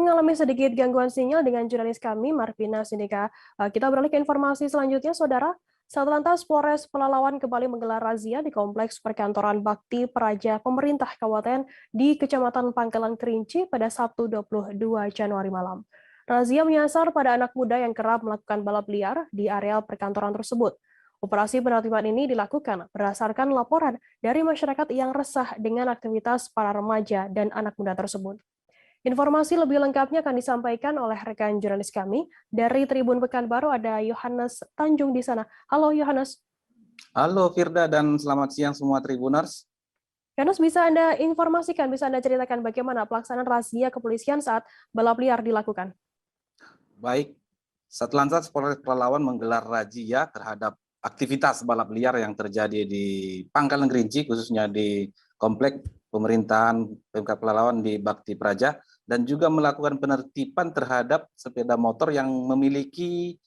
mengalami sedikit gangguan sinyal dengan jurnalis kami, Marvina Sindika. Kita beralih ke informasi selanjutnya, Saudara. Satlantas Polres Pelalawan kembali menggelar razia di Kompleks Perkantoran Bakti Praja Pemerintah Kabupaten di Kecamatan Pangkalan Kerinci pada Sabtu 22 Januari malam. Razia menyasar pada anak muda yang kerap melakukan balap liar di areal perkantoran tersebut. Operasi penertiban ini dilakukan berdasarkan laporan dari masyarakat yang resah dengan aktivitas para remaja dan anak muda tersebut. Informasi lebih lengkapnya akan disampaikan oleh rekan jurnalis kami dari Tribun Pekanbaru, ada Yohanes Tanjung di sana. Halo Yohanes. Halo Firda dan selamat siang semua Tribuners. Yohanes, bisa Anda informasikan, bisa Anda ceritakan bagaimana pelaksanaan razia kepolisian saat balap liar dilakukan? Baik, Satlantas Polres Pelalawan menggelar razia terhadap aktivitas balap liar yang terjadi di Pangkalan Kerinci, khususnya di Komplek Pemerintahan Pemkab Pelalawan di Bakti Praja, dan juga melakukan penertiban terhadap sepeda motor yang memiliki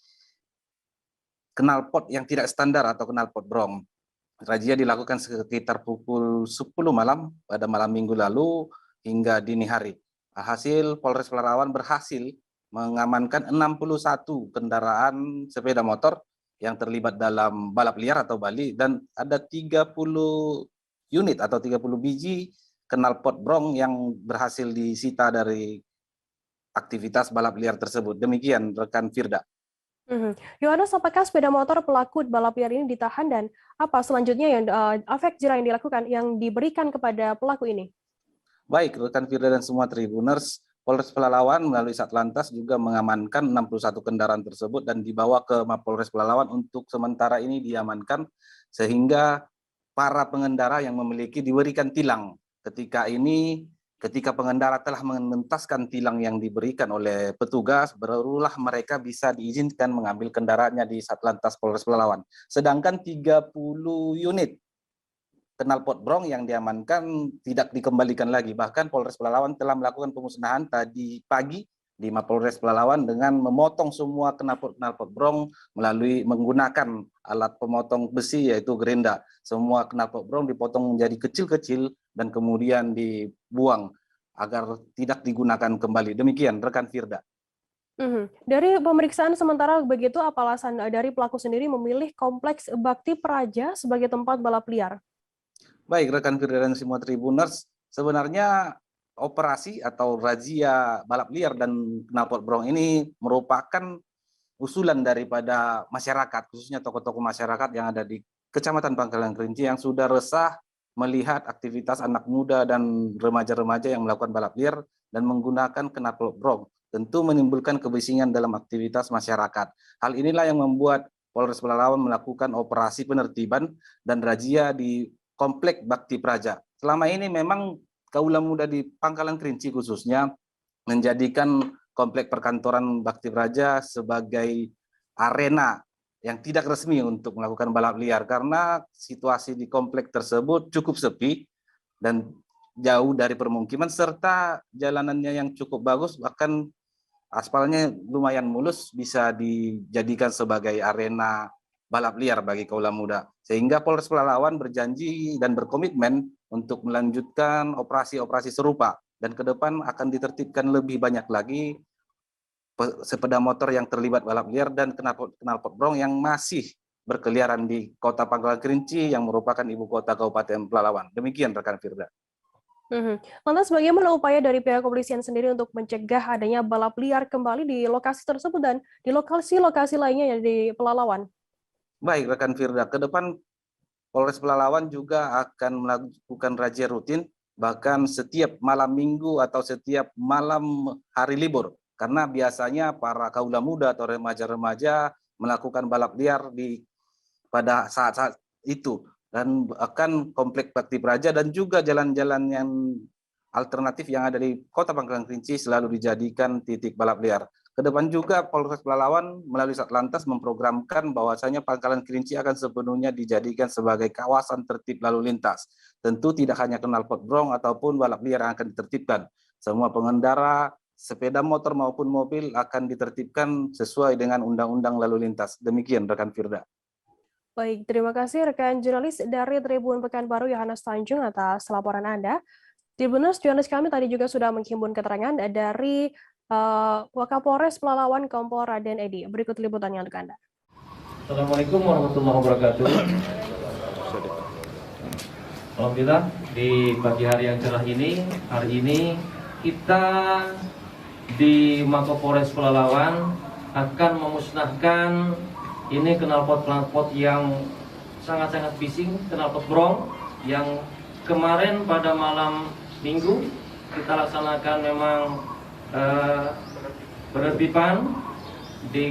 knalpot yang tidak standar atau knalpot brong. Razia dilakukan sekitar pukul 10 malam pada malam minggu lalu hingga dini hari. Hasil Polres Pelalawan berhasil mengamankan 61 kendaraan sepeda motor yang terlibat dalam balap liar atau Bali, dan ada 30 unit atau 30 biji knalpot brong yang berhasil disita dari aktivitas balap liar tersebut. Demikian rekan Firda. Yohanes, apakah sepeda motor pelaku balap liar ini ditahan dan apa selanjutnya yang efek jerah yang dilakukan, yang diberikan kepada pelaku ini? Baik, rekan Firda dan semua Tribuners, Polres Pelalawan melalui Satlantas juga mengamankan 61 kendaraan tersebut dan dibawa ke Mapolres Pelalawan untuk sementara ini diamankan, sehingga para pengendara yang memiliki diberikan tilang. Ketika pengendara telah mengentaskan tilang yang diberikan oleh petugas, barulah mereka bisa diizinkan mengambil kendaraannya di Satlantas Polres Pelalawan. Sedangkan 30 unit knalpot brong yang diamankan tidak dikembalikan lagi. Bahkan Polres Pelalawan telah melakukan pemusnahan tadi pagi di Mapolres Pelalawan dengan memotong semua knalpot brong melalui menggunakan alat pemotong besi yaitu gerenda. Semua knalpot brong dipotong menjadi kecil-kecil dan kemudian dibuang agar tidak digunakan kembali. Demikian rekan Firda. Dari pemeriksaan sementara begitu, apa alasan dari pelaku sendiri memilih Kompleks Bakti Praja sebagai tempat balap liar? Baik, rekan Firda dan semua Tribuners, sebenarnya operasi atau razia balap liar dan knalpot brong ini merupakan usulan daripada masyarakat, khususnya tokoh-tokoh masyarakat yang ada di Kecamatan Pangkalan Kerinci yang sudah resah melihat aktivitas anak muda dan remaja-remaja yang melakukan balap liar dan menggunakan knalpot brong. Tentu menimbulkan kebisingan dalam aktivitas masyarakat. Hal inilah yang membuat Polres Pelalawan melakukan operasi penertiban dan razia di Komplek Bakti Praja. Selama ini memang kaula muda di Pangkalan Kerinci khususnya menjadikan Komplek Perkantoran Bakti Praja sebagai arena yang tidak resmi untuk melakukan balap liar karena situasi di komplek tersebut cukup sepi dan jauh dari permukiman serta jalanannya yang cukup bagus, bahkan aspalnya lumayan mulus, bisa dijadikan sebagai arena balap liar bagi kaula muda. Sehingga Polres Pelalawan berjanji dan berkomitmen untuk melanjutkan operasi-operasi serupa dan ke depan akan ditertibkan lebih banyak lagi sepeda motor yang terlibat balap liar dan knalpot brong yang masih berkeliaran di Kota Pangkalan Kerinci yang merupakan ibu kota Kabupaten Pelalawan. Demikian rekan Firda. Lantas bagaimana upaya dari pihak kepolisian sendiri untuk mencegah adanya balap liar kembali di lokasi tersebut dan di lokasi-lokasi lainnya yang di Pelalawan? Baik rekan Firda, ke depan Polres Pelalawan juga akan melakukan razia rutin, bahkan setiap malam minggu atau setiap malam hari libur. Karena biasanya para kaula muda atau remaja-remaja melakukan balap liar pada saat-saat itu. Dan akan Komplek Bakti Praja dan juga jalan-jalan yang alternatif yang ada di Kota Pangkalan Kerinci selalu dijadikan titik balap liar. Kedepan juga Polres Pelalawan melalui Satlantas memprogramkan bahwasanya Pangkalan Kerinci akan sepenuhnya dijadikan sebagai kawasan tertib lalu lintas. Tentu tidak hanya knalpot brong ataupun balap liar yang akan ditertibkan. Semua pengendara sepeda motor maupun mobil akan ditertibkan sesuai dengan undang-undang lalu lintas. Demikian rekan Firda. Baik, terima kasih rekan jurnalis dari Tribun Pekanbaru Yohanes Tanjung atas laporan Anda. Tribuners, jurnalis kami tadi juga sudah menghimpun keterangan dari Wakapolres Pelalawan Kompol Raden Edi. Berikut liputannya untuk Anda. Assalamualaikum warahmatullahi wabarakatuh. Alhamdulillah di pagi hari yang cerah ini, hari ini kita di Makopolres Pelalawan akan memusnahkan ini knalpot yang sangat-sangat bising, knalpot brong yang kemarin pada malam Minggu kita laksanakan memang penertiban di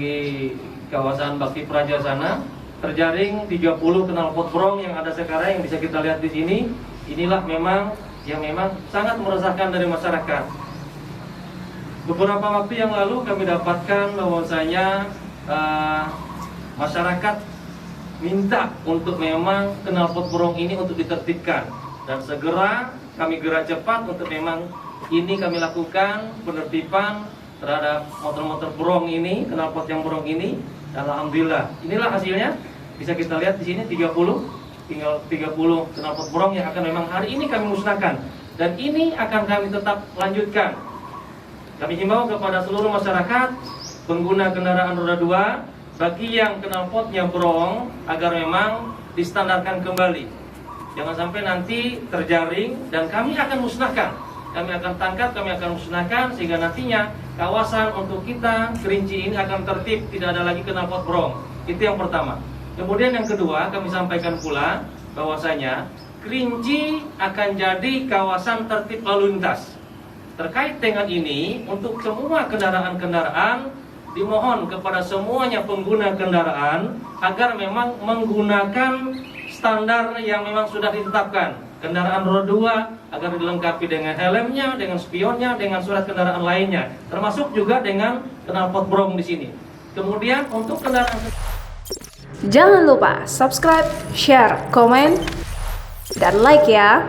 kawasan Bakti Praja sana. Terjaring 30 knalpot brong yang ada sekarang yang bisa kita lihat di sini. Inilah memang sangat meresahkan dari masyarakat. Beberapa waktu yang lalu kami dapatkan bahwasanya masyarakat minta untuk memang knalpot brong ini untuk ditertibkan, dan segera kami gerak cepat untuk memang ini kami lakukan penertiban terhadap motor-motor brong ini, knalpot yang brong ini. Dan alhamdulillah inilah hasilnya. Bisa kita lihat di sini tinggal 30 knalpot brong yang akan memang hari ini kami musnahkan, dan ini akan kami tetap lanjutkan. Kami himbau kepada seluruh masyarakat pengguna kendaraan roda 2 bagi yang knalpotnya brong agar memang distandarkan kembali. Jangan sampai nanti terjaring dan kami akan musnahkan. Kami akan tangkap, kami akan musnahkan sehingga nantinya kawasan untuk kita Kerinci ini akan tertib, tidak ada lagi knalpot brong. Itu yang pertama. Kemudian yang kedua, kami sampaikan pula bahwasanya Kerinci akan jadi kawasan tertib lalu lintas. Terkait dengan ini, untuk semua kendaraan-kendaraan dimohon kepada semuanya pengguna kendaraan agar memang menggunakan standar yang memang sudah ditetapkan. Kendaraan roda 2 agar dilengkapi dengan helmnya, dengan spionnya, dengan surat kendaraan lainnya, termasuk juga dengan knalpot brong di sini. Kemudian untuk kendaraan, jangan lupa subscribe, share, komen, dan like ya.